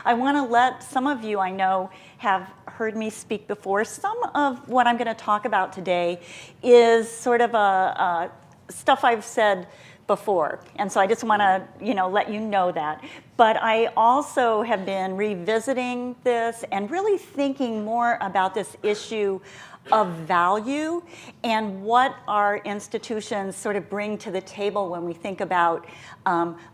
I want to let some of you I know have heard me speak before. Some of what I'm going to talk about today is sort of stuff I've said before, and so I just want to let you know that. But I also have been revisiting this and really thinking more about this issue of value and what our institutions sort of bring to the table when we think about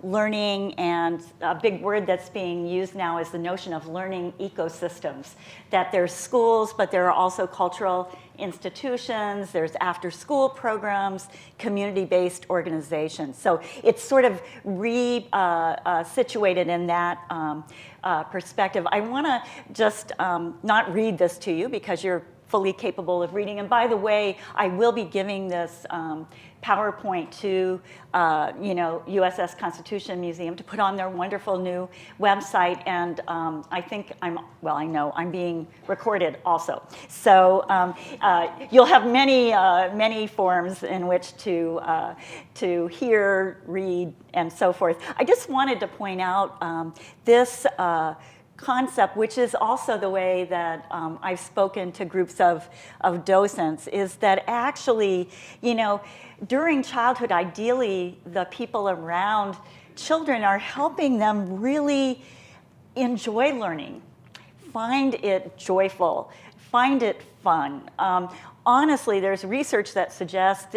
learning, and a big word that's being used now is the notion of learning ecosystems, that there's schools, but there are also cultural institutions, there's after-school programs, community-based organizations. So it's sort of situated in that perspective. I want to just not read this to you because you're fully capable of reading. And by the way, I will be giving this PowerPoint to USS Constitution Museum to put on their wonderful new website. And I think I know I'm being recorded also. So you'll have many forms in which to hear, read, and so forth. I just wanted to point out this concept, which is also the way that I've spoken to groups of docents, is that actually, during childhood, ideally, the people around children are helping them really enjoy learning, find it joyful, find it fun. Honestly, there's research that suggests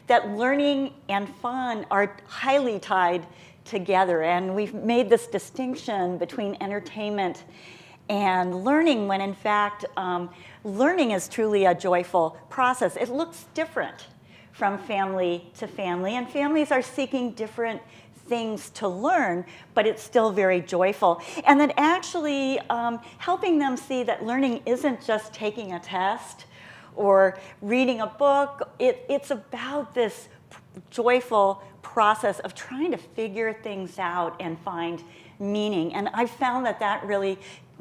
that learning and fun are highly tied together, and we've made this distinction between entertainment and learning when in fact learning is truly a joyful process. It looks different from family to family, and families are seeking different things to learn, but it's still very joyful. And that actually helping them see that learning isn't just taking a test or reading a book. It's about this joyful process of trying to figure things out and find meaning. And I've found that really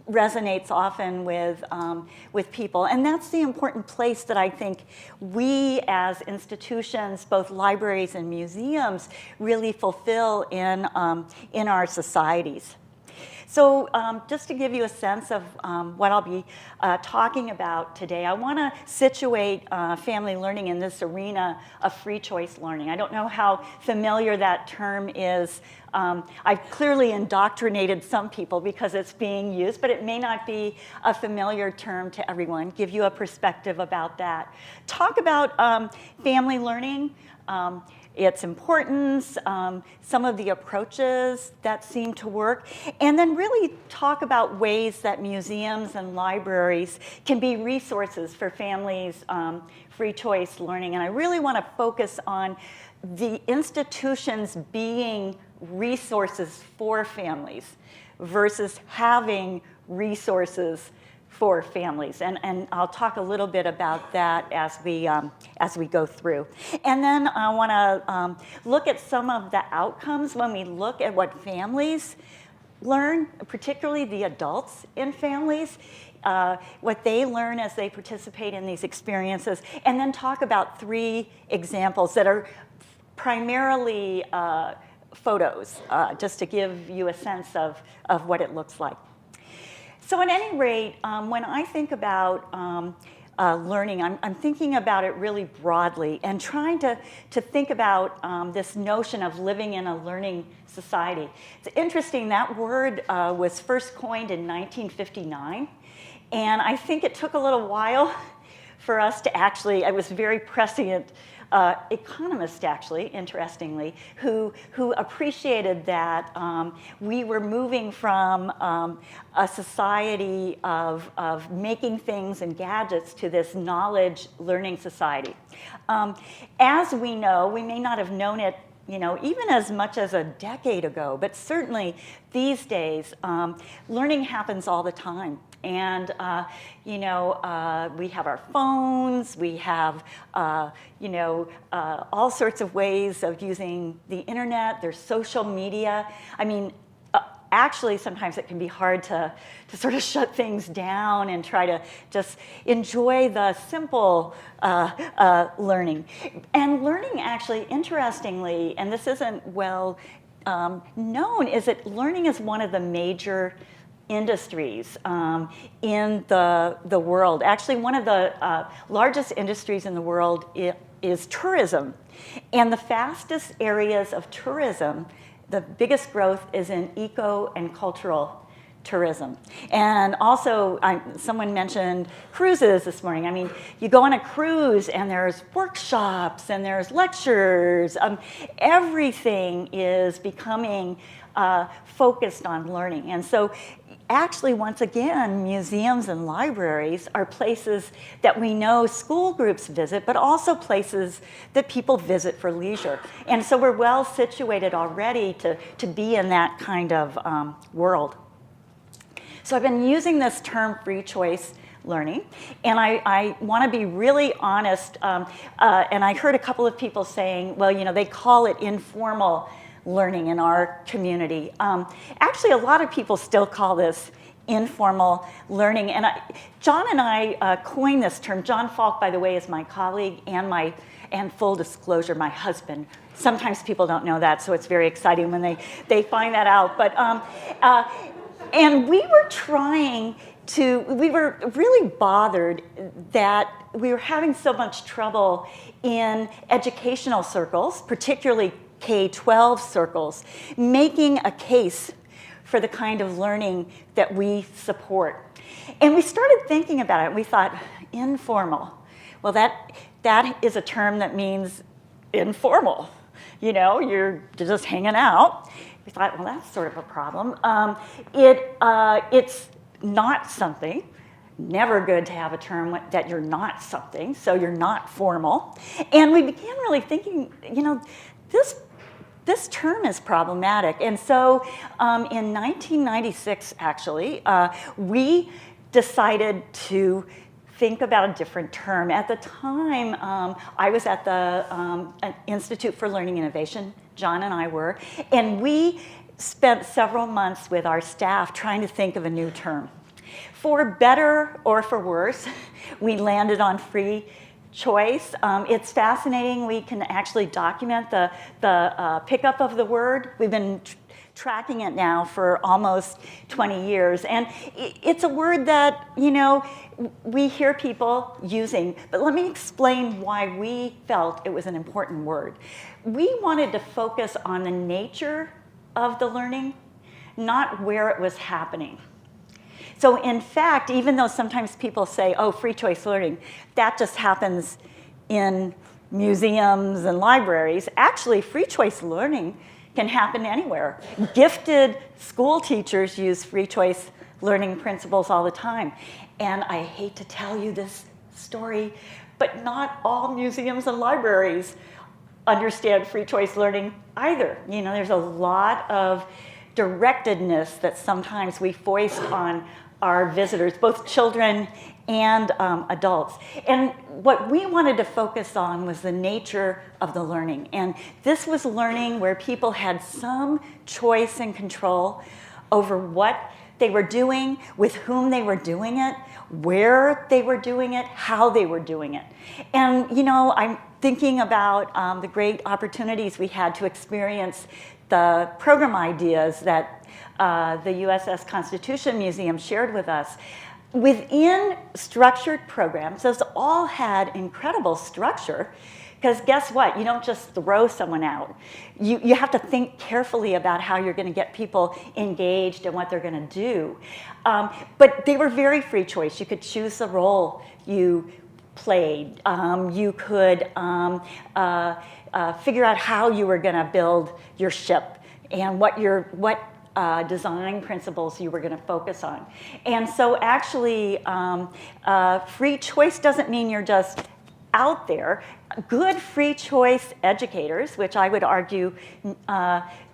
resonates often with people. And that's the important place that I think we as institutions, both libraries and museums, really fulfill in our societies. So just to give you a sense of what I'll be talking about today, I want to situate family learning in this arena of free choice learning. I don't know how familiar that term is. I've clearly indoctrinated some people because it's being used, but it may not be a familiar term to everyone. Give you a perspective about that. Talk about family learning, its importance, some of the approaches that seem to work, and then really talk about ways that museums and libraries can be resources for families' free choice learning. And I really want to focus on the institutions being resources for families versus having resources for families, and I'll talk a little bit about that as we go through. And then I want to look at some of the outcomes when we look at what families learn, particularly the adults in families, what they learn as they participate in these experiences, and then talk about 3 examples that are primarily photos, just to give you a sense of what it looks like. So at any rate, when I think about learning, I'm thinking about it really broadly and trying to think about this notion of living in a learning society. It's interesting, that word was first coined in 1959, and I think it took a little while for us to actually, I was very prescient economist, actually, interestingly, who appreciated that we were moving from a society of making things and gadgets to this knowledge learning society. As we know, we may not have known it even as much as a decade ago, but certainly these days, learning happens all the time. And we have our phones, we have all sorts of ways of using the internet. There's social media. I mean, actually, sometimes it can be hard to sort of shut things down and try to just enjoy the simple learning. And learning, actually, interestingly, and this isn't well known, is that learning is one of the major industries in the world. Actually, one of the largest industries in the world is tourism. And the fastest areas of tourism, the biggest growth is in eco and cultural tourism. And also, someone mentioned cruises this morning. I mean, you go on a cruise and there's workshops and there's lectures. Everything is becoming focused on learning. And so actually, once again, museums and libraries are places that we know school groups visit, but also places that people visit for leisure. And so we're well situated already to be in that kind of world. So I've been using this term free choice learning, and I want to be really honest, and I heard a couple of people saying, well, you know, they call it informal learning in our community. Actually, a lot of people still call this informal learning, and John and I coined this term. John Falk, by the way, is my colleague and full disclosure, my husband. Sometimes people don't know that, so it's very exciting when they find that out. But and we were really bothered that we were having so much trouble in educational circles, particularly K-12 circles, making a case for the kind of learning that we support. And we started thinking about it, and we thought, informal. Well, that is a term that means informal. You know, you're just hanging out. We thought, well, that's sort of a problem. It's not something. Never good to have a term that you're not something, so you're not formal. And we began really thinking, you know, this term is problematic. And so in 1996, actually, we decided to think about a different term. At the time, I was at the Institute for Learning Innovation. John and I were, and we spent several months with our staff trying to think of a new term. For better or for worse, we landed on free choice. It's fascinating. We can actually document the pickup of the word. We've been tracking it now for almost 20 years. And it's a word that, you know, we hear people using, but let me explain why we felt it was an important word. We wanted to focus on the nature of the learning, not where it was happening. So in fact, even though sometimes people say, oh, free choice learning, that just happens in museums and libraries, actually free choice learning can happen anywhere. Gifted school teachers use free choice learning principles all the time. And I hate to tell you this story, but not all museums and libraries understand free choice learning either. You know, there's a lot of directedness that sometimes we foist on our visitors, both children and adults. And what we wanted to focus on was the nature of the learning. And this was learning where people had some choice and control over what they were doing, with whom they were doing it, where they were doing it, how they were doing it. And, you know, I'm thinking about the great opportunities we had to experience the program ideas that the USS Constitution Museum shared with us. Within structured programs, those all had incredible structure, because guess what? You don't just throw someone out. You have to think carefully about how you're going to get people engaged and what they're going to do. But they were very free choice. You could choose the role you played. You could figure out how you were going to build your ship and what design principles you were going to focus on. And so actually, free choice doesn't mean you're just out there. Good free choice educators, which I would argue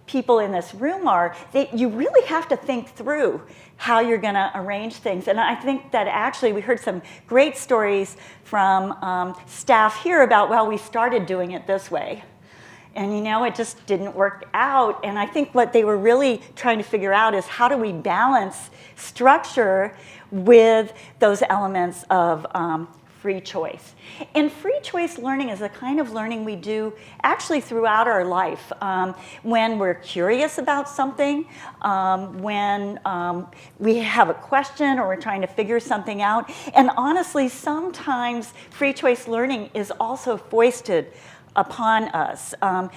people in this room are, you really have to think through how you're going to arrange things. And I think that actually we heard some great stories from staff here about, well, we started doing it this way. And you know, it just didn't work out. And I think what they were really trying to figure out is how do we balance structure with those elements of free choice. And free choice learning is the kind of learning we do actually throughout our life. When we're curious about something, when we have a question or we're trying to figure something out. And honestly, sometimes free choice learning is also foisted upon us.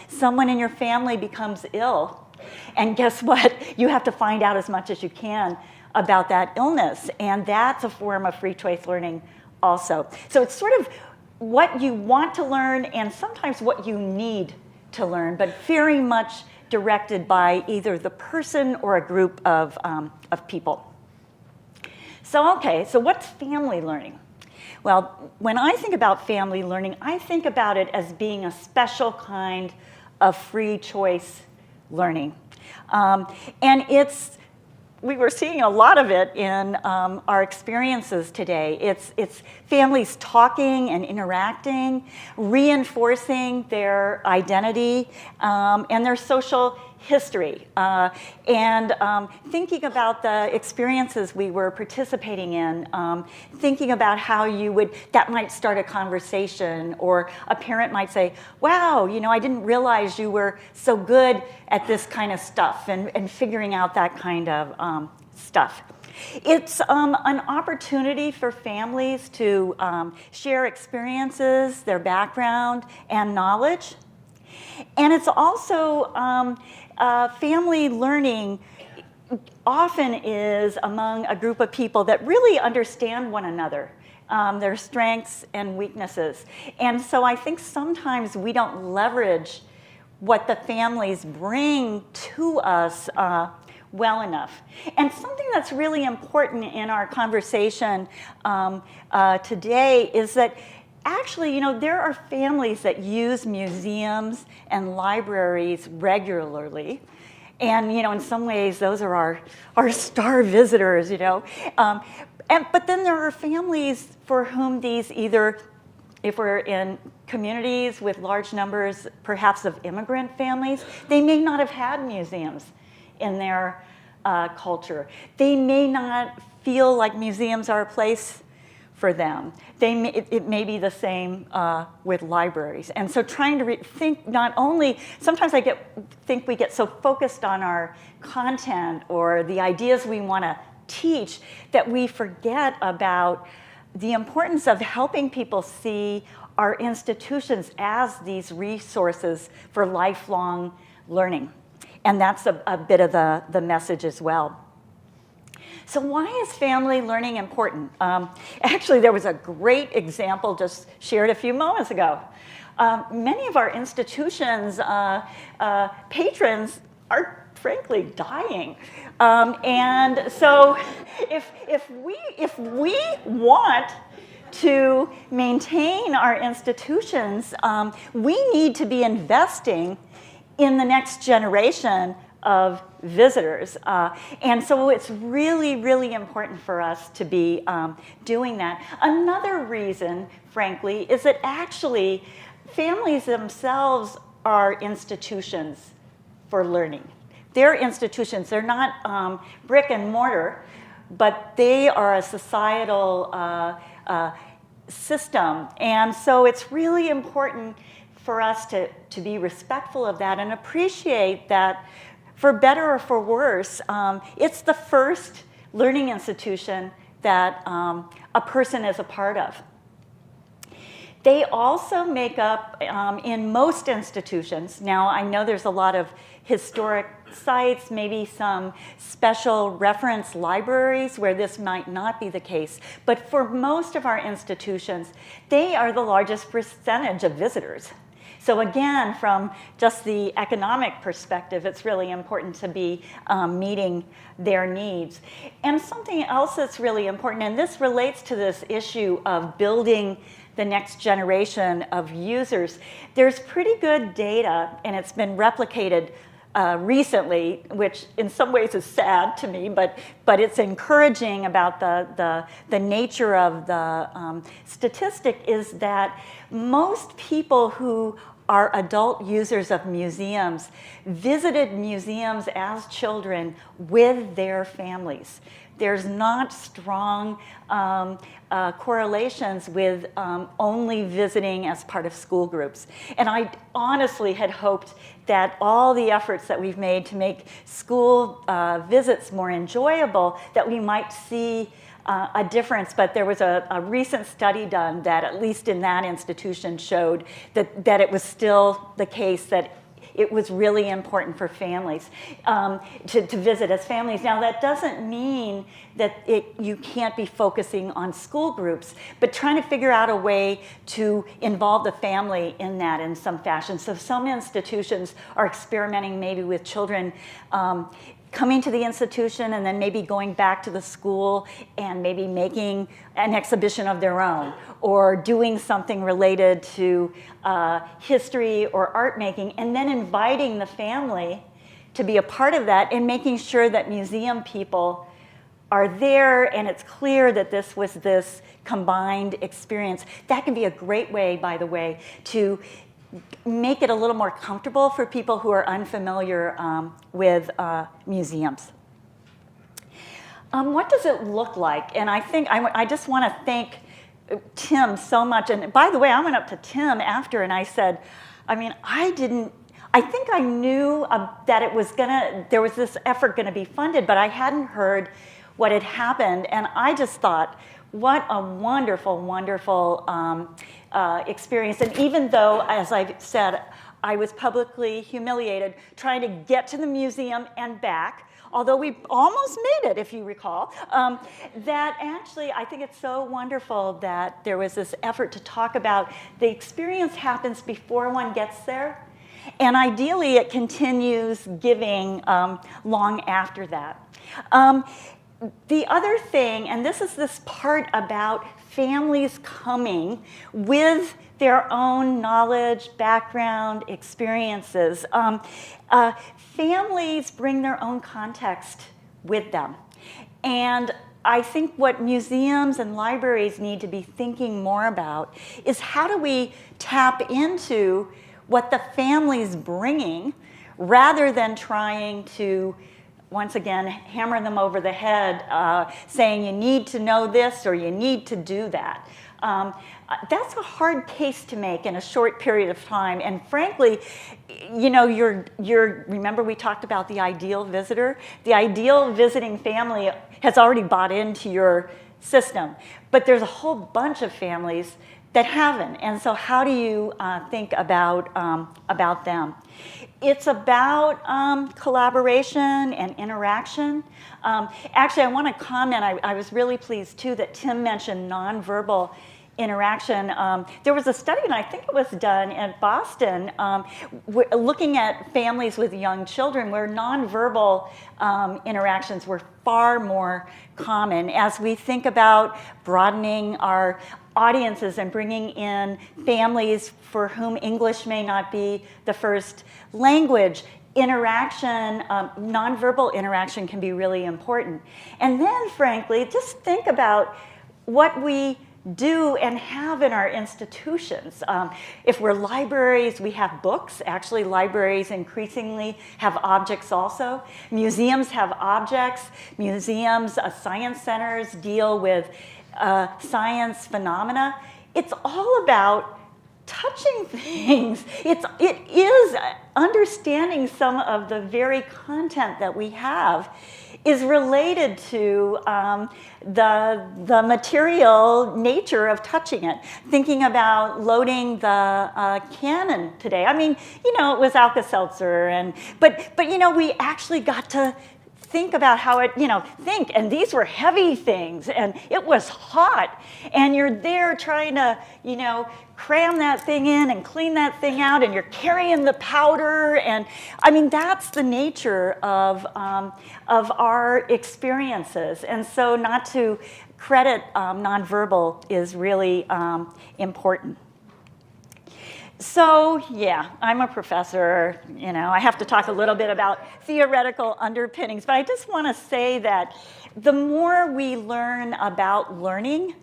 Someone in your family becomes ill, and guess what? You have to find out as much as you can about that illness, and that's a form of free choice learning also. So it's sort of what you want to learn and sometimes what you need to learn, but very much directed by either the person or a group of people. So okay, so what's family learning? Well, when I think about family learning, I think about it as being a special kind of free choice learning. And we were seeing a lot of it in our experiences today. It's families talking and interacting, reinforcing their identity and their social history, and thinking about the experiences we were participating in, thinking about how that might start a conversation, or a parent might say, wow, I didn't realize you were so good at this kind of stuff, and figuring out that kind of stuff. It's an opportunity for families to share experiences, their background, and knowledge. And it's also family learning often is among a group of people that really understand one another, their strengths and weaknesses. And so I think sometimes we don't leverage what the families bring to us well enough. And something that's really important in our conversation today is that actually, there are families that use museums and libraries regularly. And, in some ways, those are our star visitors, but then there are families for whom these either, if we're in communities with large numbers, perhaps of immigrant families, they may not have had museums in their culture. They may not feel like museums are a place for them. It may be the same with libraries. And so trying to think not only, sometimes I think we get so focused on our content or the ideas we want to teach that we forget about the importance of helping people see our institutions as these resources for lifelong learning. And that's a bit of the message as well. So why is family learning important? Actually, there was a great example just shared a few moments ago. Many of our institutions' patrons are frankly dying. And so if we want to maintain our institutions, we need to be investing in the next generation of visitors. And so it's really, really important for us to be doing that. Another reason, frankly, is that actually families themselves are institutions for learning. They're institutions. They're not brick and mortar, but they are a societal system. And so it's really important for us to be respectful of that and appreciate that, for better or for worse, it's the first learning institution that a person is a part of. They also make up, in most institutions, now I know there's a lot of historic sites, maybe some special reference libraries where this might not be the case, but for most of our institutions, they are the largest percentage of visitors. So again, from just the economic perspective, it's really important to be meeting their needs. And something else that's really important, and this relates to this issue of building the next generation of users, there's pretty good data, and it's been replicated recently, which in some ways is sad to me, but it's encouraging about the nature of the statistic, is that most people who are adult users of museums visited museums as children with their families. there's not strong correlations with only visiting as part of school groups. And I honestly had hoped that all the efforts that we've made to make school visits more enjoyable, that we might see a difference. But there was a recent study done that, at least in that institution, showed that it was still the case that it was really important for families to visit as families. Now, that doesn't mean that you can't be focusing on school groups, but trying to figure out a way to involve the family in that in some fashion. So some institutions are experimenting maybe with children coming to the institution and then maybe going back to the school and maybe making an exhibition of their own, or doing something related to history or art making, and then inviting the family to be a part of that and making sure that museum people are there and it's clear that this was this combined experience. That can be a great way, by the way, to make it a little more comfortable for people who are unfamiliar with museums. What does it look like? And I think I just want to thank Tim so much. And by the way, I went up to Tim after and I said, I think I knew that there was this effort gonna be funded, but I hadn't heard what had happened. And I just thought, what a wonderful, wonderful experience. And even though, as I've said, I was publicly humiliated trying to get to the museum and back, although we almost made it, if you recall, that actually I think it's so wonderful that there was this effort to talk about the experience happens before one gets there, and ideally it continues giving long after that. The other thing, and this is this part about families coming with their own knowledge, background, experiences. Families bring their own context with them. And I think what museums and libraries need to be thinking more about is how do we tap into what the family's bringing rather than trying to, once again, hammer them over the head, saying you need to know this or you need to do that. That's a hard case to make in a short period of time. And frankly, remember we talked about the ideal visitor? The ideal visiting family has already bought into your system. But there's a whole bunch of families that haven't. And so how do you think about them? It's about collaboration and interaction. Actually, I want to comment, I was really pleased too that Tim mentioned nonverbal interaction. There was a study, and I think it was done in Boston, looking at families with young children where nonverbal interactions were far more common as we think about broadening our audiences and bringing in families for whom English may not be the first language. Interaction, nonverbal interaction can be really important. And then, frankly, just think about what we do and have in our institutions. If we're libraries, we have books. Actually, libraries increasingly have objects also. Museums have objects. Museums, science centers deal with science phenomena. It's all about touching things. It is understanding some of the very content that we have is related to the material nature of touching it. Thinking about loading the Canon today. It was Alka-Seltzer, but we actually got to think about how it, and these were heavy things, and it was hot, and you're there trying to, cram that thing in and clean that thing out, and you're carrying the powder, and that's the nature of our experiences, and so not to credit nonverbal is really important. So, yeah, I'm a professor, I have to talk a little bit about theoretical underpinnings, but I just want to say that the more we learn about learning,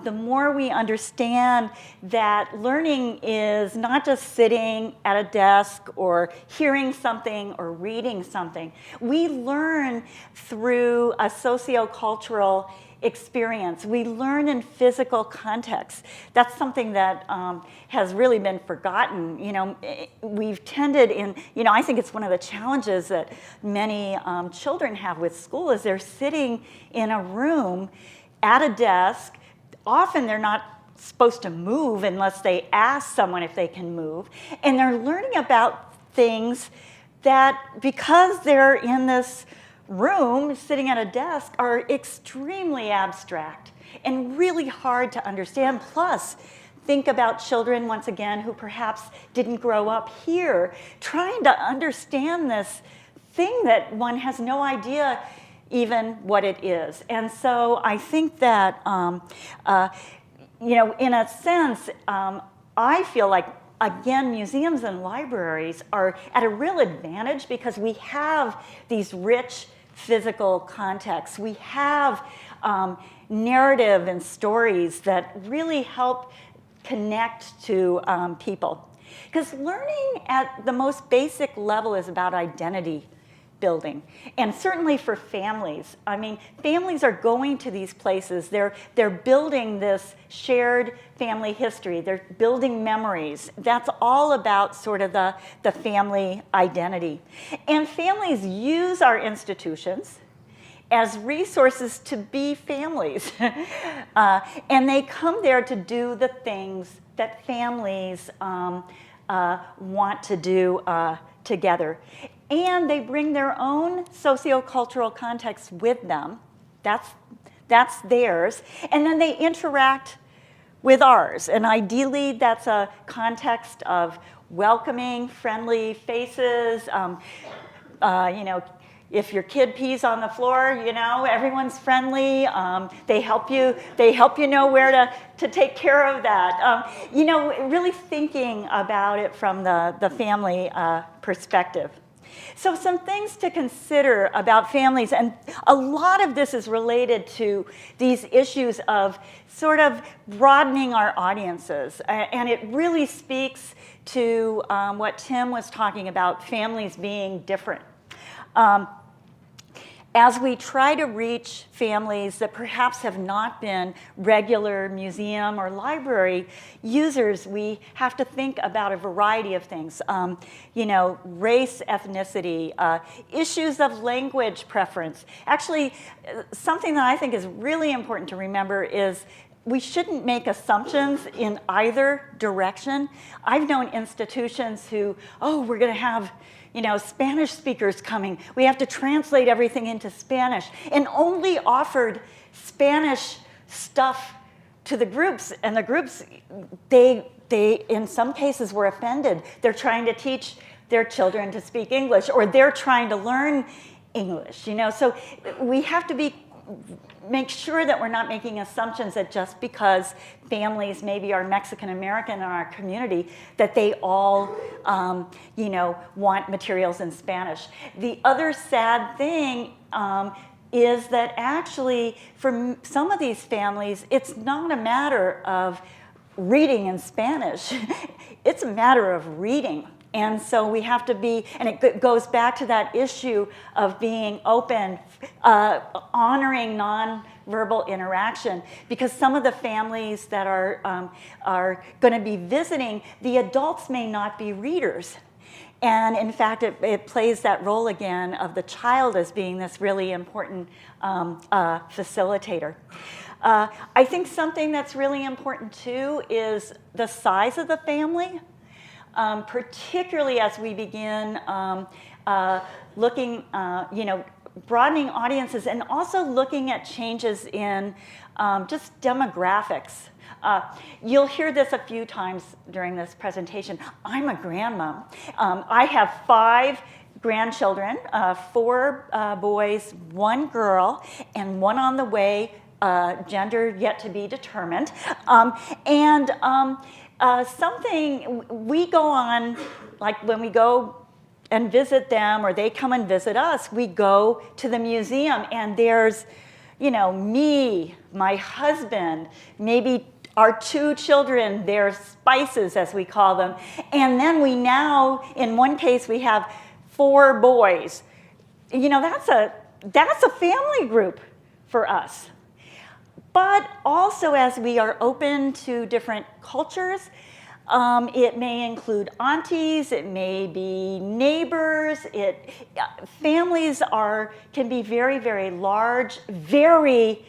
the more we understand that learning is not just sitting at a desk or hearing something or reading something. We learn through a sociocultural experience. We learn in physical context. That's something that has really been forgotten. We've tended I think it's one of the challenges that many children have with school is they're sitting in a room at a desk. Often they're not supposed to move unless they ask someone if they can move. And they're learning about things that, because they're in this room sitting at a desk, are extremely abstract and really hard to understand. Plus, think about children, once again, who perhaps didn't grow up here, trying to understand this thing that one has no idea even what it is. And so I think that, in a sense, I feel like, again, museums and libraries are at a real advantage because we have these rich physical contexts. We have narrative and stories that really help connect to people. Because learning at the most basic level is about identity building, and certainly for families. I mean, families are going to these places. They're building this shared family history. They're building memories. That's all about sort of the family identity. And families use our institutions as resources to be families. And they come there to do the things that families want to do together. And they bring their own sociocultural context with them. That's theirs. And then they interact with ours. And ideally, that's a context of welcoming, friendly faces. If your kid pees on the floor, everyone's friendly. They help you know where to take care of that. Really thinking about it from the family perspective. So some things to consider about families, and a lot of this is related to these issues of sort of broadening our audiences. And it really speaks to what Tim was talking about, families being different. As we try to reach families that perhaps have not been regular museum or library users, we have to think about a variety of things. Race, ethnicity, issues of language preference. Actually, something that I think is really important to remember is we shouldn't make assumptions in either direction. I've known institutions who, we're going to have Spanish speakers coming. We have to translate everything into Spanish, and only offered Spanish stuff to the groups. And the groups, they in some cases were offended. They're trying to teach their children to speak English, or they're trying to learn English. So we have to make sure that we're not making assumptions that just because families maybe are Mexican American in our community, that they all, want materials in Spanish. The other sad thing is that actually for some of these families, it's not a matter of reading in Spanish. It's a matter of reading. And so we have to be, and it goes back to that issue of being open, honoring nonverbal interaction, because some of the families that are going to be visiting, the adults may not be readers. And in fact, it plays that role again of the child as being this really important facilitator. I think something that's really important too is the size of the family. Particularly as we begin looking, broadening audiences, and also looking at changes in just demographics. You'll hear this a few times during this presentation. I'm a grandma. I have 5 grandchildren, 4 boys, 1 girl, and 1 on the way, gender yet to be determined. Something we go on, like when we go and visit them or they come and visit us, we go to the museum, and there's me, my husband, maybe our 2 children, their spices as we call them, and then we now, in one case, we have 4 boys. That's a family group for us. But also, as we are open to different cultures, it may include aunties, it may be neighbors. Families can be very, very large, very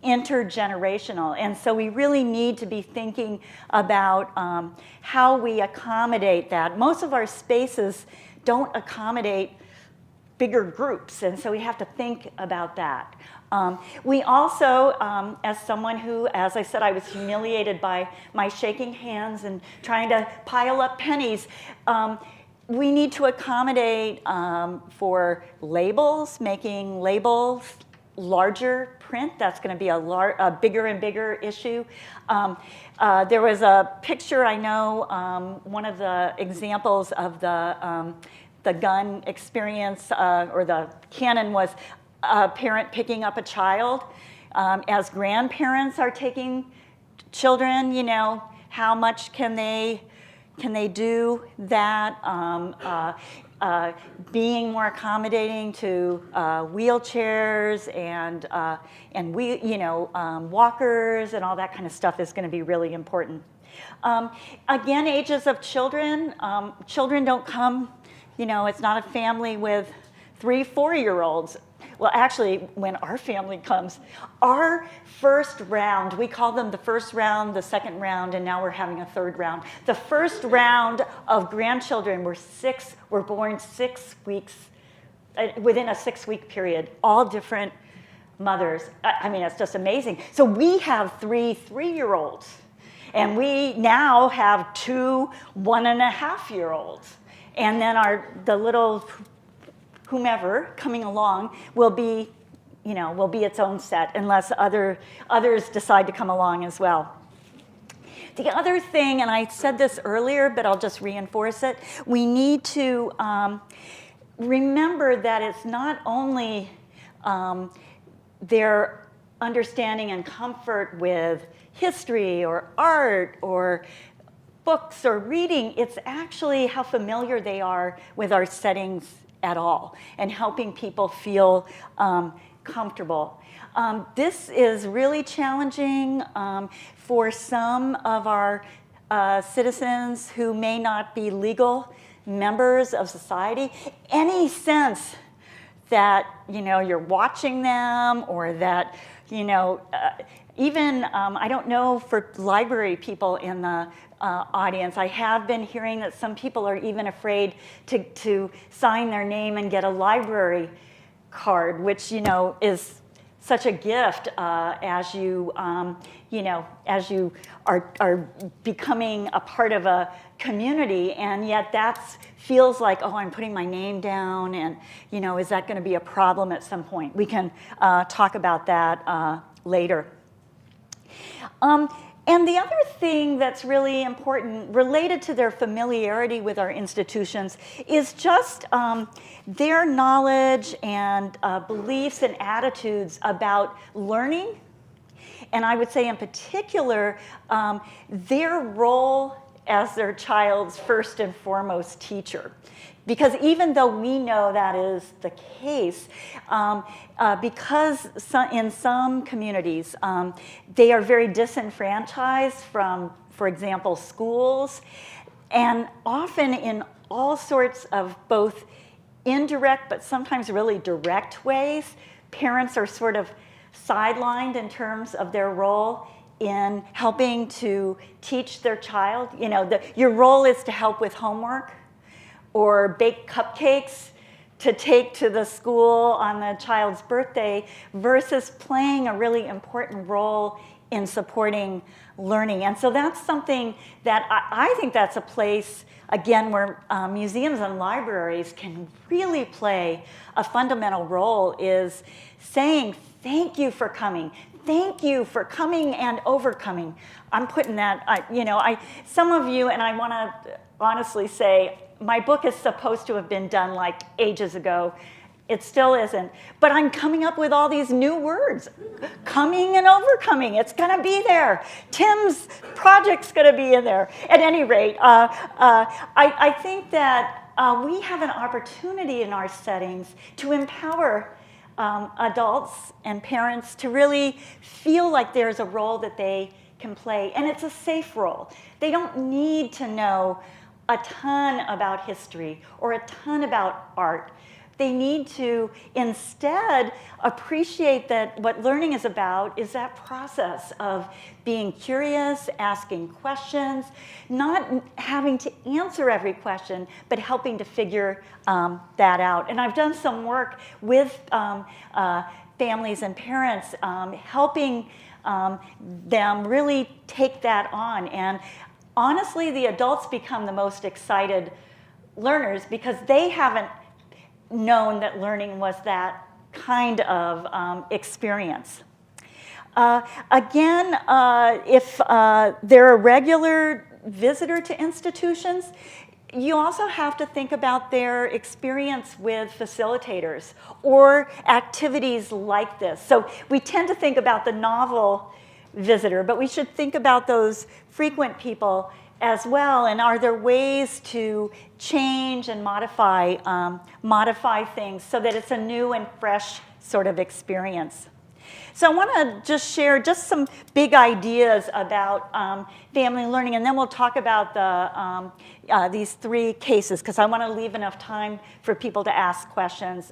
intergenerational, and so we really need to be thinking about how we accommodate that. Most of our spaces don't accommodate bigger groups, and so we have to think about that. We also, as someone who, as I said, I was humiliated by my shaking hands and trying to pile up pennies, we need to accommodate for labels, making labels larger print. That's going to be a bigger and bigger issue. There was a picture, I know, one of the examples of the gun experience, or the canon, was a parent picking up a child. As grandparents are taking children, how much can they do that? Being more accommodating to wheelchairs and walkers and all that kind of stuff is going to be really important. Again, ages of children. Children don't come, it's not a family with 3 4-year-olds. Well, actually, when our family comes, our first round, we call them the first round, the second round, and now we're having a third round. The first round of grandchildren were born 6 weeks, within a 6-week period, all different mothers. I mean, it's just amazing. So we have 3 3-year-olds, and we now have 2 1.5-year-olds. And then the little whomever coming along will be its own set, unless others decide to come along as well. The other thing, and I said this earlier, but I'll just reinforce it, we need to remember that it's not only their understanding and comfort with history or art or books or reading, it's actually how familiar they are with our settings at all, and helping people feel comfortable. This is really challenging for some of our citizens who may not be legal members of society. Any sense that you're watching them, or that even I don't know for library people in the audience, I have been hearing that some people are even afraid to sign their name and get a library card, which is such a gift as you are becoming a part of a community, and yet that feels like, oh, I'm putting my name down, and is that going to be a problem at some point? We can talk about that later. And the other thing that's really important, related to their familiarity with our institutions, is just their knowledge and beliefs and attitudes about learning. And I would say in particular, their role as their child's first and foremost teacher. Because even though we know that is the case, because in some communities, they are very disenfranchised from, for example, schools, and often in all sorts of both indirect but sometimes really direct ways, parents are sort of sidelined in terms of their role in helping to teach their child. Your role is to help with homework, or bake cupcakes to take to the school on the child's birthday, versus playing a really important role in supporting learning. And so that's something that I think that's a place, again, where museums and libraries can really play a fundamental role, is saying, thank you for coming. Thank you for coming and overcoming. I'm putting that, some of you, and I want to honestly say, my book is supposed to have been done like ages ago. It still isn't. But I'm coming up with all these new words. Coming and overcoming. It's going to be there. Tim's project's going to be in there. At any rate, I think that we have an opportunity in our settings to empower adults and parents to really feel like there's a role that they can play. And it's a safe role. They don't need to know a ton about history or a ton about art. They need to instead appreciate that what learning is about is that process of being curious, asking questions, not having to answer every question, but helping to figure that out. And I've done some work with families and parents, helping them really take that on. And honestly, the adults become the most excited learners because they haven't known that learning was that kind of experience. Again, if they're a regular visitor to institutions, you also have to think about their experience with facilitators or activities like this. So we tend to think about the novel visitor, but we should think about those frequent people as well, and are there ways to change and modify things so that it's a new and fresh sort of experience? So I want to just share just some big ideas about family learning, and then we'll talk about these three cases, because I want to leave enough time for people to ask questions.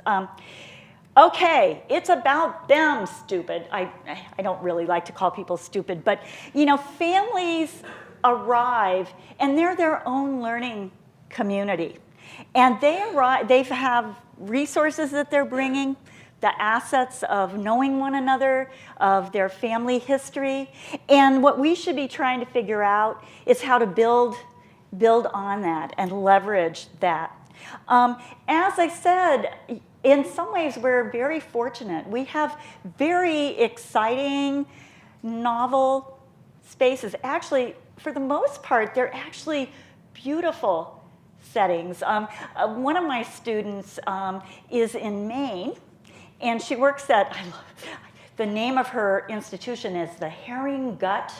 Okay, it's about them, stupid. I don't really like to call people stupid, but you know, families arrive and they're their own learning community. And they have resources that they're bringing, the assets of knowing one another, of their family history. And what we should be trying to figure out is how to build on that and leverage that. As I said, in some ways we're very fortunate. We have very exciting, novel spaces. Actually, for the most part, they're actually beautiful settings. One of my students is in Maine, and she works at, the name of her institution is the Herring Gut,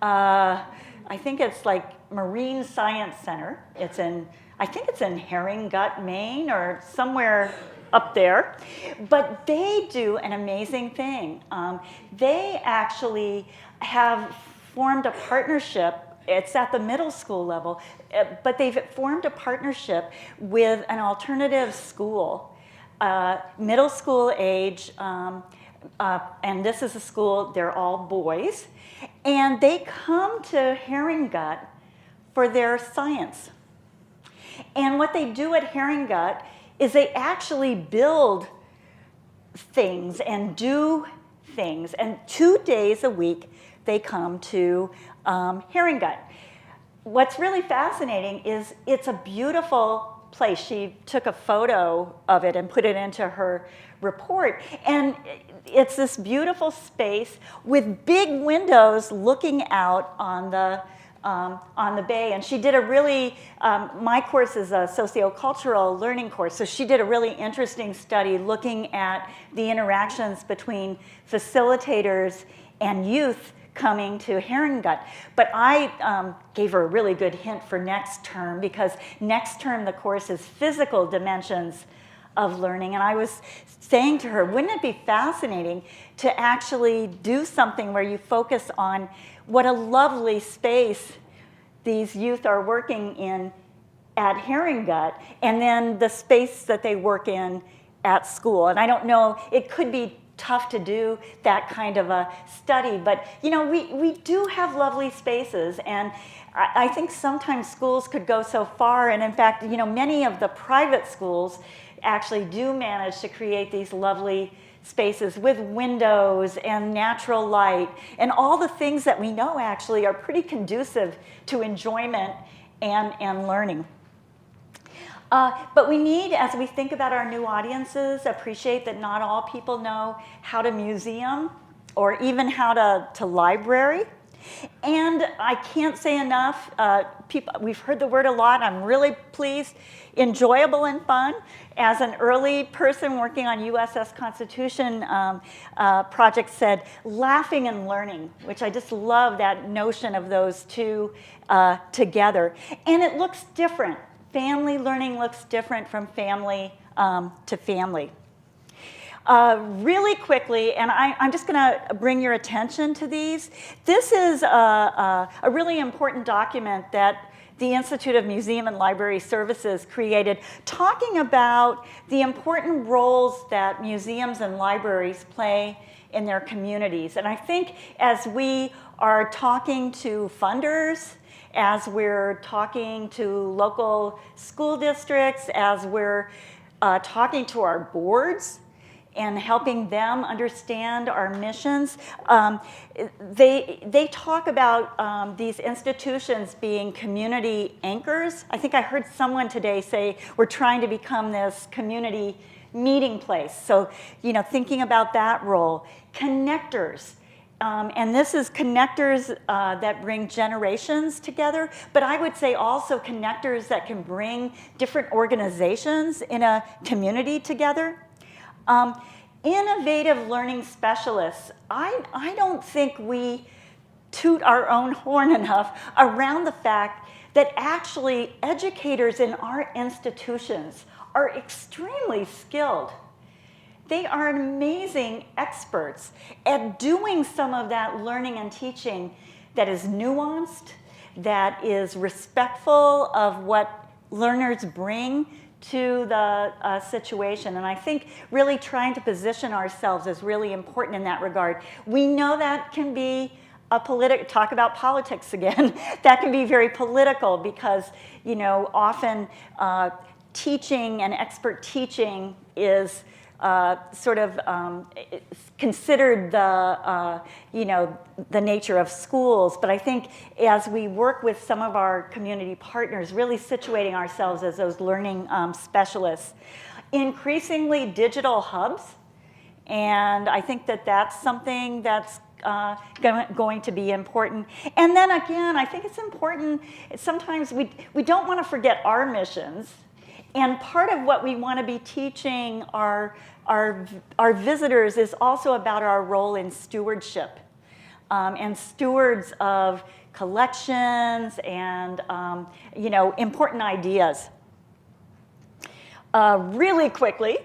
I think it's like Marine Science Center. I think it's in Herring Gut, Maine, or somewhere up there. But they do an amazing thing. They actually have formed a partnership. It's at the middle school level, but they've formed a partnership with an alternative school, middle school age, and this is a school, they're all boys, and they come to Herring Gut for their science. And what they do at Herring Gut is they actually build things and do things, and 2 days a week they come to Herring Gut. What's really fascinating is it's a beautiful place. She took a photo of it and put it into her report. And it's this beautiful space with big windows looking out on the bay. And she did a really, my course is a sociocultural learning course, so she did a really interesting study looking at the interactions between facilitators and youth coming to Herring Gut. But I gave her a really good hint for next term, because next term the course is physical dimensions of learning. And I was saying to her, wouldn't it be fascinating to actually do something where you focus on what a lovely space these youth are working in at Herring Gut, and then the space that they work in at school. And I don't know, it could be tough to do that kind of a study, but you know, we do have lovely spaces, and I think sometimes schools could go so far, and in fact, you know, many of the private schools actually do manage to create these lovely spaces with windows and natural light and all the things that we know actually are pretty conducive to enjoyment and learning. But we need, as we think about our new audiences, appreciate that not all people know how to museum or even how to library. And I can't say enough, we've heard the word a lot, I'm really pleased, enjoyable and fun. As an early person working on USS Constitution project said, laughing and learning, which I just love that notion of those two together. And it looks different. Family learning looks different from family to family. Really quickly, and I'm just going to bring your attention to these. This is a really important document that the Institute of Museum and Library Services created, talking about the important roles that museums and libraries play in their communities. And I think as we are talking to funders, as we're talking to local school districts, as we're talking to our boards, and helping them understand our missions. They talk about these institutions being community anchors. I think I heard someone today say we're trying to become this community meeting place. So, thinking about that role. Connectors. And this is connectors that bring generations together, but I would say also connectors that can bring different organizations in a community together. Innovative learning specialists. I don't think we toot our own horn enough around the fact that actually educators in our institutions are extremely skilled. They are amazing experts at doing some of that learning and teaching that is nuanced, that is respectful of what learners bring to the situation. And I think really trying to position ourselves is really important in that regard. We know that can be talk about politics again, that can be very political because, often teaching and expert teaching is considered the nature of schools. But I think as we work with some of our community partners, really situating ourselves as those learning specialists. Increasingly digital hubs, and I think that that's something that's going to be important. And then again, I think it's important, sometimes we don't want to forget our missions. And part of what we want to be teaching our visitors is also about our role in stewardship and stewards of collections and important ideas. Really quickly,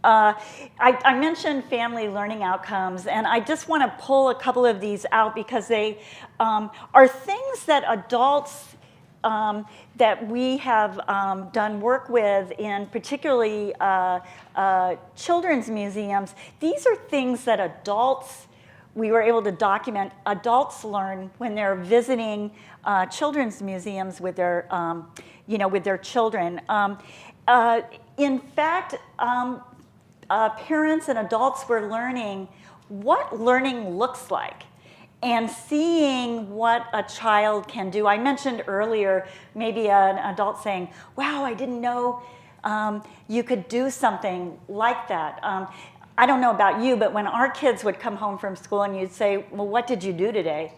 I mentioned family learning outcomes, and I just want to pull a couple of these out because they are things that adults that we have done work with in particularly children's museums. These are things that we were able to document, adults learn when they're visiting children's museums with their, with their children. In fact, parents and adults were learning what learning looks like and seeing what a child can do. I mentioned earlier maybe an adult saying, wow, I didn't know you could do something like that. I don't know about you, but when our kids would come home from school and you'd say, well, what did you do today?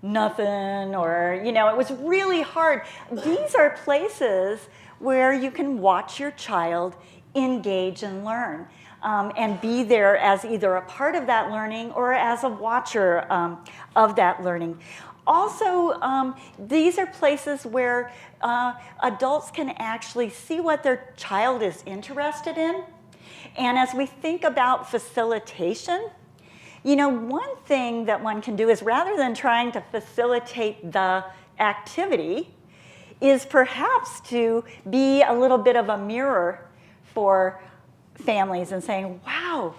Nothing, or, it was really hard. These are places where you can watch your child engage and learn. And be there as either a part of that learning or as a watcher of that learning. Also, these are places where adults can actually see what their child is interested in. And as we think about facilitation, one thing that one can do is rather than trying to facilitate the activity, is perhaps to be a little bit of a mirror for families and saying, wow,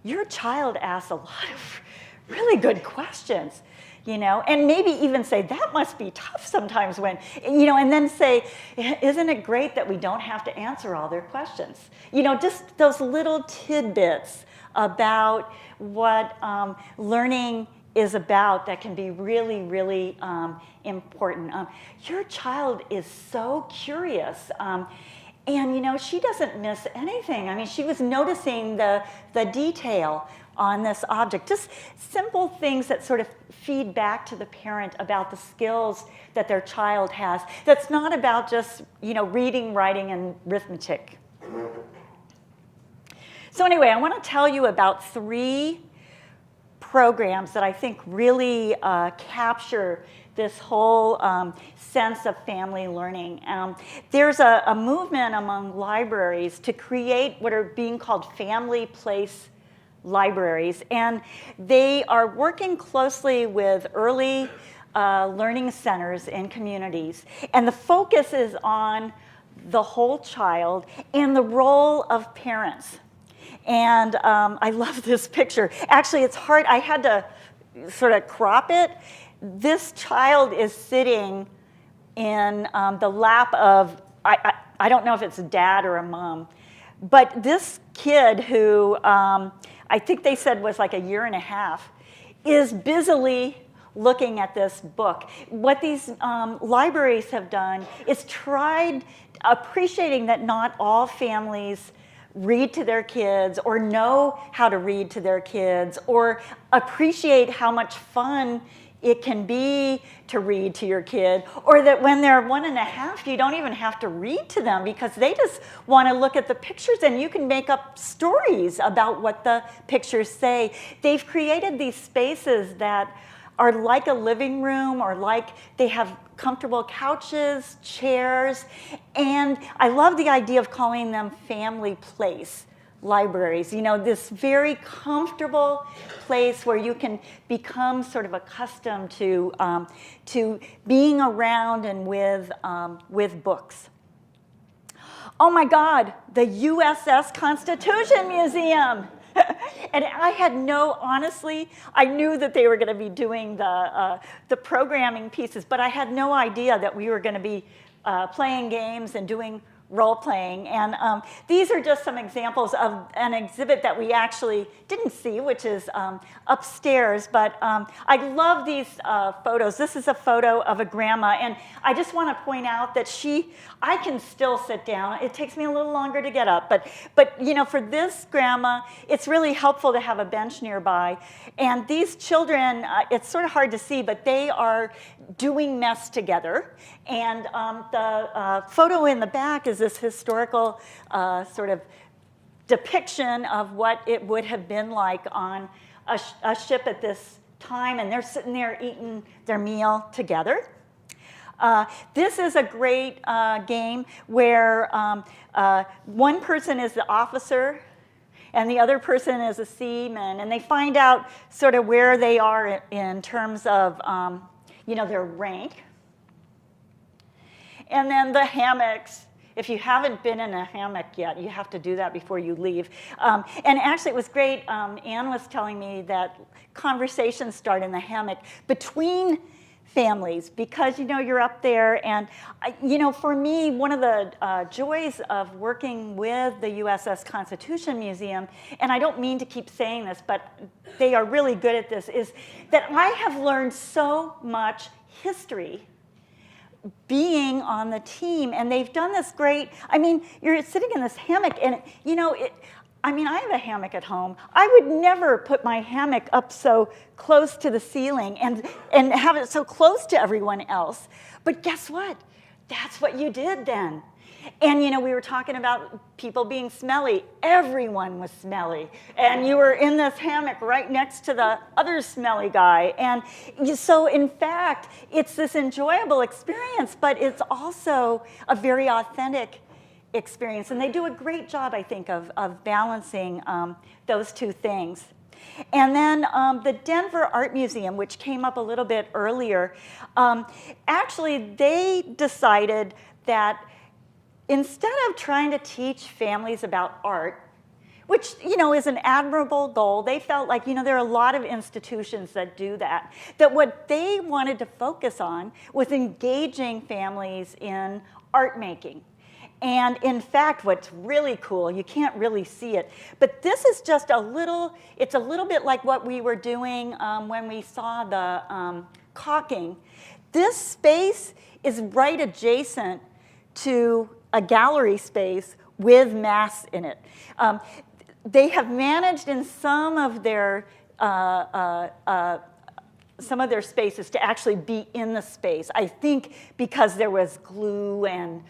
your child asks a lot of really good questions, and maybe even say, that must be tough sometimes when, and then say, isn't it great that we don't have to answer all their questions? Just those little tidbits about what learning is about that can be really, really important. Your child is so curious. And she doesn't miss anything. I mean, she was noticing the detail. on this object. Just simple things that sort of feed back to the parent about the skills that their child has. That's not about just, reading, writing, and arithmetic. So anyway, I want to tell you about 3 programs that I think really capture this whole sense of family learning. There's a movement among libraries to create what are being called family place libraries, and they are working closely with early learning centers and communities. And the focus is on the whole child and the role of parents. And I love this picture. Actually, it's hard. I had to sort of crop it. This child is sitting in the lap of, I don't know if it's a dad or a mom, but this kid who I think they said was like a year and a half is busily looking at this book. What these libraries have done is tried appreciating that not all families read to their kids or know how to read to their kids or appreciate how much fun it can be to read to your kid, or that when they're 1.5, you don't even have to read to them because they just want to look at the pictures and you can make up stories about what the pictures say. They've created these spaces that are like a living room, or like they have comfortable couches, chairs, and I love the idea of calling them family place libraries. This very comfortable place where you can become sort of accustomed to being around and with books. Oh my God, the USS Constitution Museum. And I had honestly, I knew that they were going to be doing the programming pieces, but I had no idea that we were going to be playing games and doing role-playing. And these are just some examples of an exhibit that we actually didn't see, which is upstairs. But I love these photos. This is a photo of a grandma. And I just want to point out that I can still sit down. It takes me a little longer to get up. But for this grandma, it's really helpful to have a bench nearby. And these children, it's sort of hard to see, but they are doing mess together. And the photo in the back is this historical sort of depiction of what it would have been like on a ship at this time, and they're sitting there eating their meal together. This is a great game where one person is the officer and the other person is a seaman, and they find out sort of where they are in terms of their rank. And then the hammocks. If you haven't been in a hammock yet, you have to do that before you leave. And actually, it was great. Anne was telling me that conversations start in the hammock between families because, you're up there. And, for me, one of the joys of working with the USS Constitution Museum, and I don't mean to keep saying this, but they are really good at this, is that I have learned so much history being on the team, and they've done this great, you're sitting in this hammock, and I have a hammock at home. I would never put my hammock up so close to the ceiling and have it so close to everyone else. But guess what? That's what you did then. And we were talking about people being smelly. Everyone was smelly. And you were in this hammock right next to the other smelly guy. And so in fact, it's this enjoyable experience, but it's also a very authentic experience. And they do a great job, I think, of balancing those two things. And then the Denver Art Museum, which came up a little bit earlier, actually they decided that instead of trying to teach families about art, which is an admirable goal, they felt like there are a lot of institutions that do that. That what they wanted to focus on was engaging families in art making. And in fact, what's really cool, you can't really see it, but this is just it's a little bit like what we were doing when we saw the caulking. This space is right adjacent to a gallery space with masks in it. they have managed in some of their spaces to actually be in the space. I think because there was glue and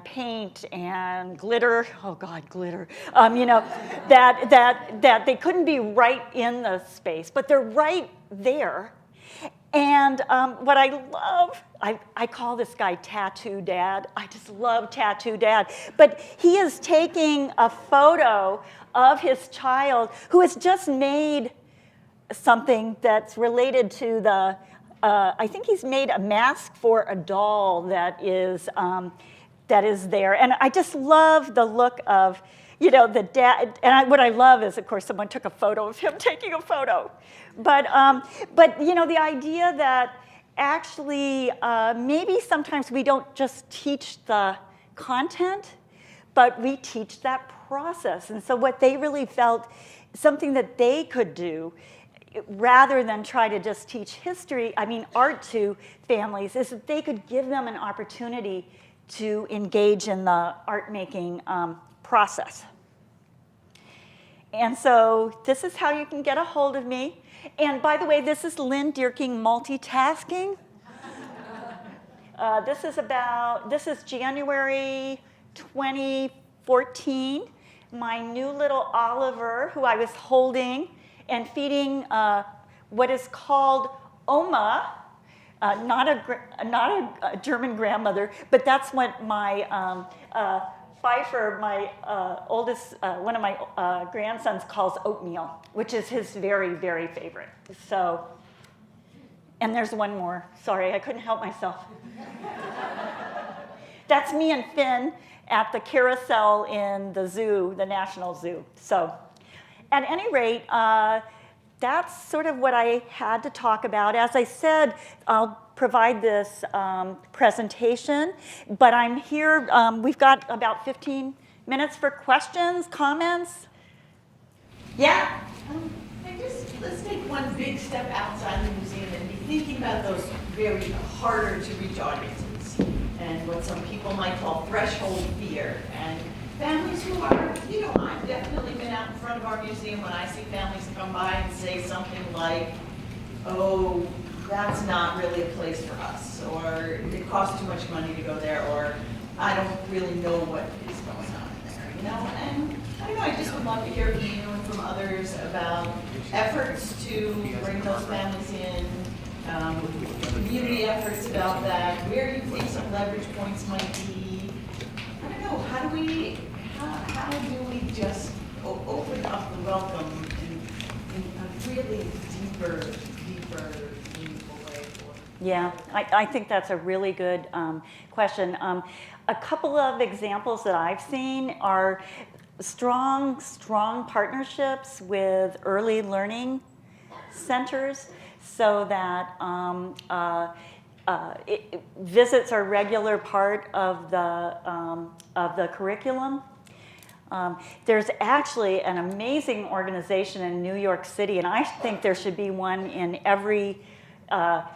paint and glitter, oh God, glitter, you know, that they couldn't be right in the space, but they're right there. And what I love, I call this guy Tattoo Dad. I just love Tattoo Dad. But he is taking a photo of his child who has just made something that's related to the, I think he's made a mask for a doll that is there. And I just love the look of, you know, the dad. And what I love is, of course, someone took a photo of him taking a photo. But you know, the idea that actually maybe sometimes we don't just teach the content, but we teach that process. And so what they really felt, something that they could do, rather than try to just teach history, I mean art to families, is that they could give them an opportunity to engage in the art-making process. And so this is how you can get a hold of me. And by the way, this is Lynn Dierking multitasking. This is January 2014. My new little Oliver, who I was holding and feeding what is called Oma, not a German grandmother, but that's what my Pfeiffer, my oldest, one of my grandsons calls oatmeal, which is his very, very favorite. So, and there's one more. Sorry, I couldn't help myself. That's me and Finn at the carousel in the zoo, the National Zoo. So, at any rate, that's sort of what I had to talk about. As I said, I'll provide this presentation, but I'm here, we've got about 15 minutes for questions, comments. Yeah? Let's take one big step outside the museum and be thinking about those very harder to reach audiences and what some people might call threshold fear. And families who are, you know, I've definitely been out in front of our museum when I see families come by and say something like, oh, that's not really a place for us, or it costs too much money to go there, or I don't really know what is going on there, you know? And I don't know, I just would love to hear from you and from others about efforts to bring those families in, community efforts about that, where you think some leverage points might be. I don't know, how do we just open up the welcome in a really deeper, meaningful way? Yeah, I think that's a really good question. A couple of examples that I've seen are strong partnerships with early learning centers, so that visits are a regular part of the curriculum. There's actually an amazing organization in New York City, and I think there should be one in every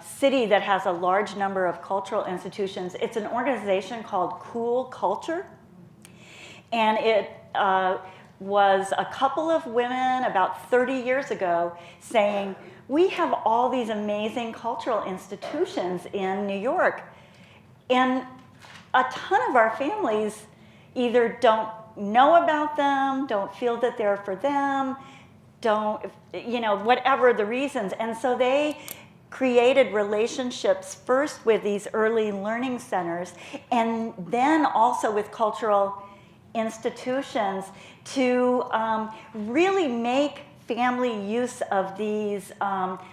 city that has a large number of cultural institutions. It's an organization called Cool Culture, and it was a couple of women about 30 years ago saying, we have all these amazing cultural institutions in New York, and a ton of our families either don't know about them, don't feel that they're for them, don't, you know, whatever the reasons. And so they created relationships first with these early learning centers, and then also with cultural institutions to really make family use of these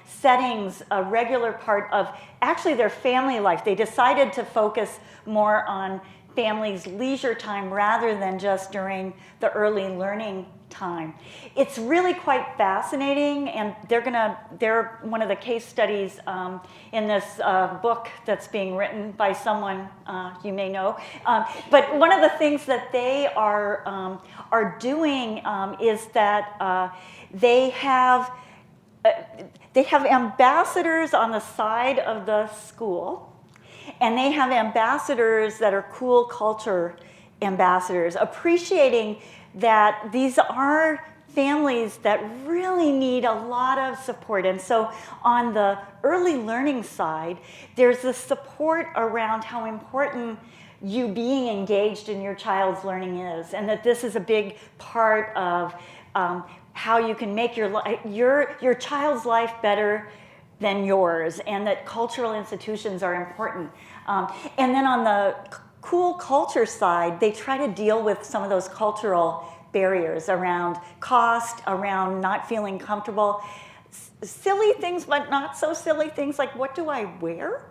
settings a regular part of actually their family life. They decided to focus more on families' leisure time rather than just during the early learning time. It's really quite fascinating, and they're one of the case studies in this book that's being written by someone you may know. But one of the things that they are doing is that they have ambassadors on the side of the school, and they have ambassadors that are cool culture ambassadors, appreciating that these are families that really need a lot of support. And so on the early learning side, there's the support around how important you being engaged in your child's learning is, and that this is a big part of how you can make your child's life better than yours, and that cultural institutions are important. And then on the cool culture side, they try to deal with some of those cultural barriers around cost, around not feeling comfortable. Silly things, but not so silly things like, what do I wear?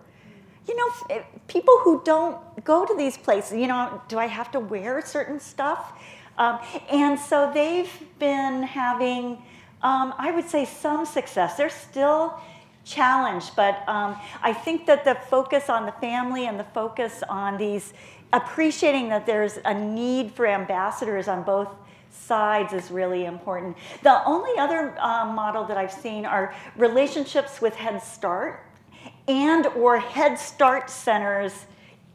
You know, people who don't go to these places, you know, do I have to wear certain stuff? And so they've been having, I would say, some success. They're still challenged, but I think that the focus on the family and the focus on these, appreciating that there's a need for ambassadors on both sides is really important. The only other model that I've seen are relationships with Head Start and or Head Start centers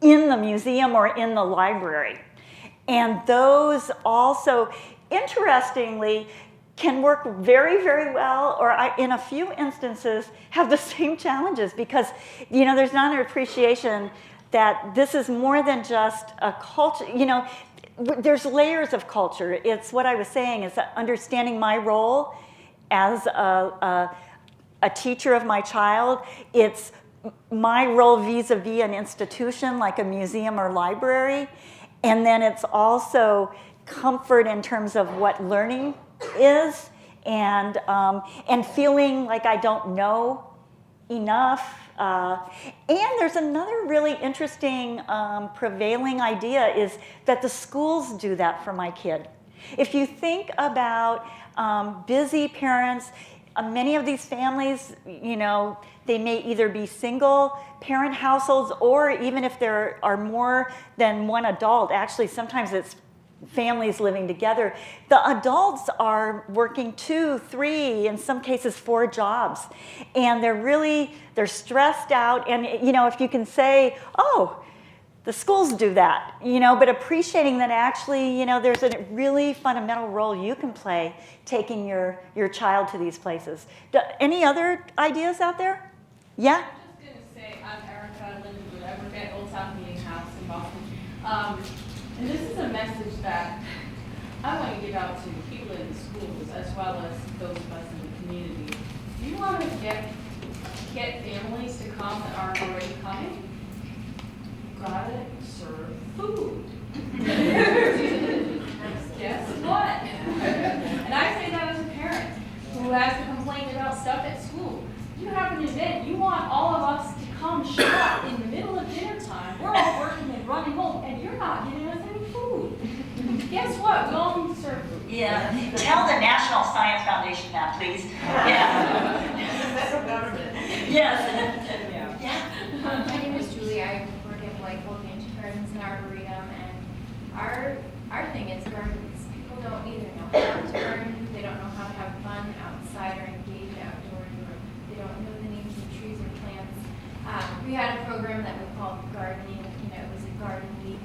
in the museum or in the library. And those also, interestingly, can work very, very well, or in a few instances have the same challenges, because, you know, there's not an appreciation that this is more than just a culture. You know, there's layers of culture. It's what I was saying, is understanding my role as a teacher of my child. It's my role vis-a-vis an institution like a museum or library. And then it's also comfort in terms of what learning is, and feeling like I don't know enough. And there's another really interesting prevailing idea is that the schools do that for my kid. If you think about busy parents, many of these families, you know, they may either be single parent households, or even if there are more than one adult, actually sometimes it's families living together. The adults are working 2, 3, in some cases 4 jobs. And they're stressed out. And, you know, if you can say, oh, the schools do that, you know, but appreciating that actually, you know, there's a really fundamental role you can play taking your child to these places. Any other ideas out there? Yeah? I'm just going to say, I'm Erica Lindenwood. I work at Old South Meeting House in Boston. And this is a message that I want to give out to people in the schools as well as those of us in the community. Do you want to get families to come that aren't already coming? You gotta serve food. Guess what? And I say that as a parent who has to complain about stuff at school. You have an event, you want all of us to come show up in the middle of dinner time. We're all working and running home, and you're not giving us any food. Guess what? We all need to serve food. Yeah. Tell the National Science Foundation that, please. Yeah. Federal government. Yes. Yeah. My name is Julie. I work at Whiteville Vantage Gardens and Arboretum, and our thing is gardens. People don't either know how to garden, they don't know how to have fun outside or engage outdoors, or they don't know the names of trees or plants. We had a program that we called gardening. You know, it was a garden week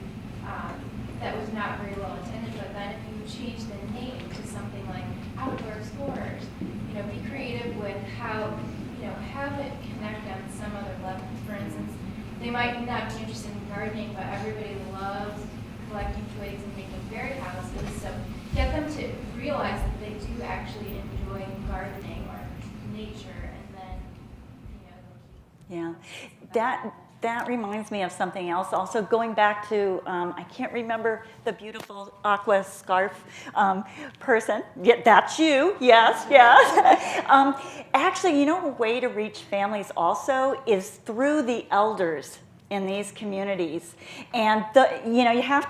that was not very well attended. But then if you change the name to something like Outdoor Explorers, you know, be creative with how, you know, have it connect on some other level. For instance, they might not be interested in gardening, but everybody loves collecting twigs and making fairy houses. So get them to realize that they do actually enjoy gardening or nature, and then, you know, Yeah. That reminds me of something else. Also, going back to, I can't remember the beautiful aqua scarf person. Yeah, that's you. Yes, yes. Actually, you know, a way to reach families also is through the elders in these communities, and you know, you have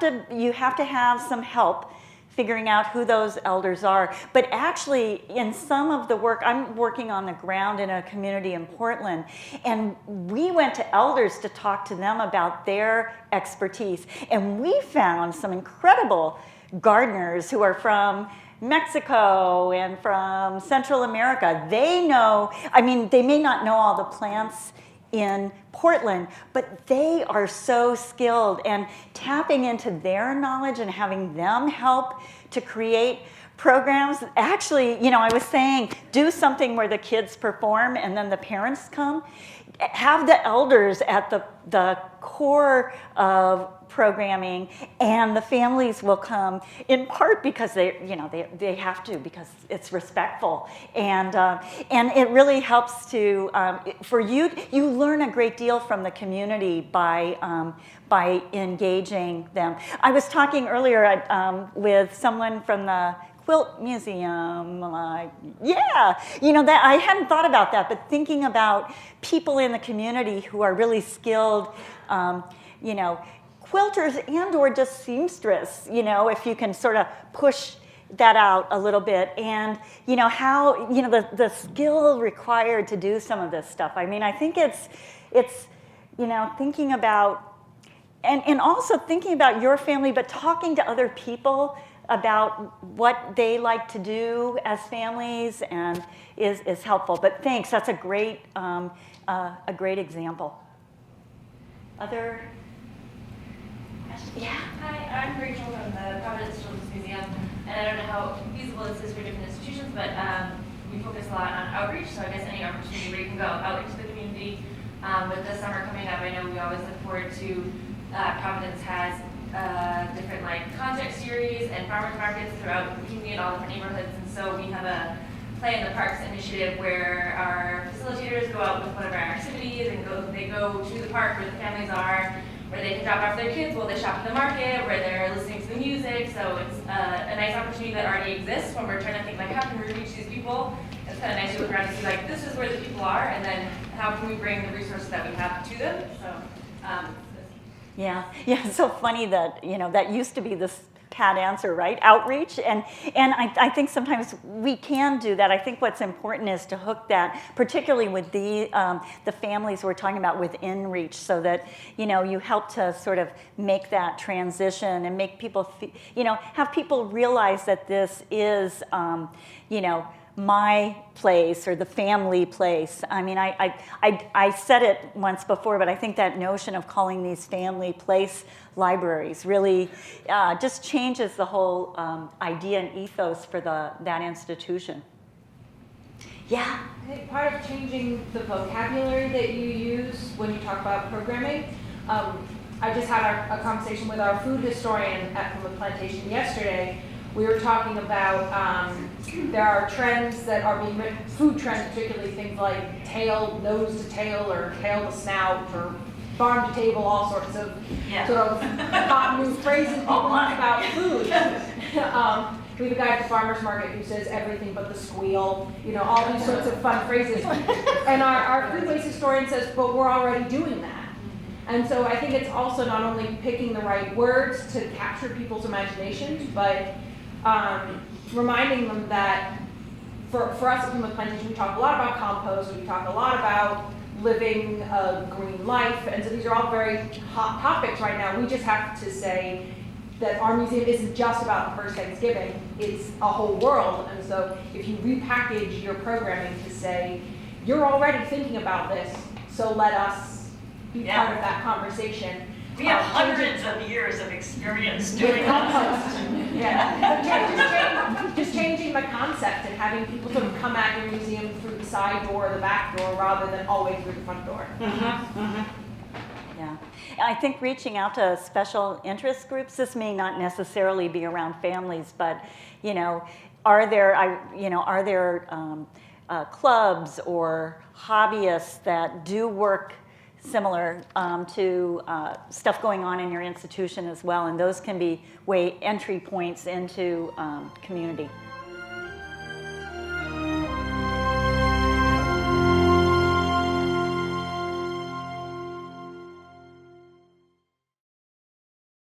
to have some help figuring out who those elders are. But actually, in some of the work, I'm working on the ground in a community in Portland, and we went to elders to talk to them about their expertise. And we found some incredible gardeners who are from Mexico and from Central America. They know, I mean, they may not know all the plants in Portland, but they are so skilled, and tapping into their knowledge and having them help to create programs. Actually, you know, I was saying, do something where the kids perform and then the parents come. Have the elders at the core of programming, and the families will come, in part because they have to, because it's respectful, and it really helps to for you learn a great deal from the community by engaging them. I was talking earlier with someone from the Quilt Museum, yeah, you know, that I hadn't thought about that, but thinking about people in the community who are really skilled, you know, quilters and or just seamstress, you know, if you can sort of push that out a little bit, and you know how, you know, the skill required to do some of this stuff. I mean, I think it's you know, thinking about and also thinking about your family, but talking to other people about what they like to do as families and is helpful. But thanks, that's a great example. Other? Yeah. Hi, I'm Rachel from the Providence Children's Museum, and I don't know how feasible this is for different institutions, but we focus a lot on outreach, so I guess any opportunity where you can go out into the community. With the summer coming up, I know we always look forward to, Providence has different like concert series and farmers markets throughout the community in all different neighborhoods, and so we have a Play in the Parks initiative where our facilitators go out with one of our activities and they go to the park where the families are, where they can drop off their kids while they shop at the market, where they're listening to the music. So it's a nice opportunity that already exists when we're trying to think like, how can we reach these people? It's kind of nice to look around and see like, this is where the people are, and then how can we bring the resources that we have to them? So, Yeah, it's so funny that, you know, that used to be this pat answer, right? Outreach, and I think sometimes we can do that. I think what's important is to hook that, particularly with the families we're talking about within reach, so that, you know, you help to sort of make that transition and make people, you know, have people realize that this is, you know, my place or the family place. I mean, I said it once before, but I think that notion of calling these family place libraries really just changes the whole idea and ethos for that institution. Yeah? I think part of changing the vocabulary that you use when you talk about programming, I just had a conversation with our food historian at the plantation yesterday. We were talking about there are trends that are being written, food trends, particularly things like tail, nose to tail, or tail to snout, or farm to table, all sorts of sort of hot new phrases people use about food. We have a guy at the farmer's market who says everything but the squeal, you know, all these sorts of fun phrases. And our food waste historian says, but we're already doing that. And so I think it's also not only picking the right words to capture people's imaginations, but reminding them that for us at Plymouth Plantation, we talk a lot about compost, we talk a lot about living a green life, and so these are all very hot topics right now. We just have to say that our museum isn't just about the first Thanksgiving, it's a whole world, and so if you repackage your programming to say, you're already thinking about this, so let us be part of that conversation. We have hundreds of years of experience doing compost. Yeah, just changing the concept and having people sort of come at your museum through the side door or the back door rather than always through the front door. Yeah, I think reaching out to special interest groups, this may not necessarily be around families, but, you know, are there clubs or hobbyists that do work similar to stuff going on in your institution as well, and those can be entry points into community.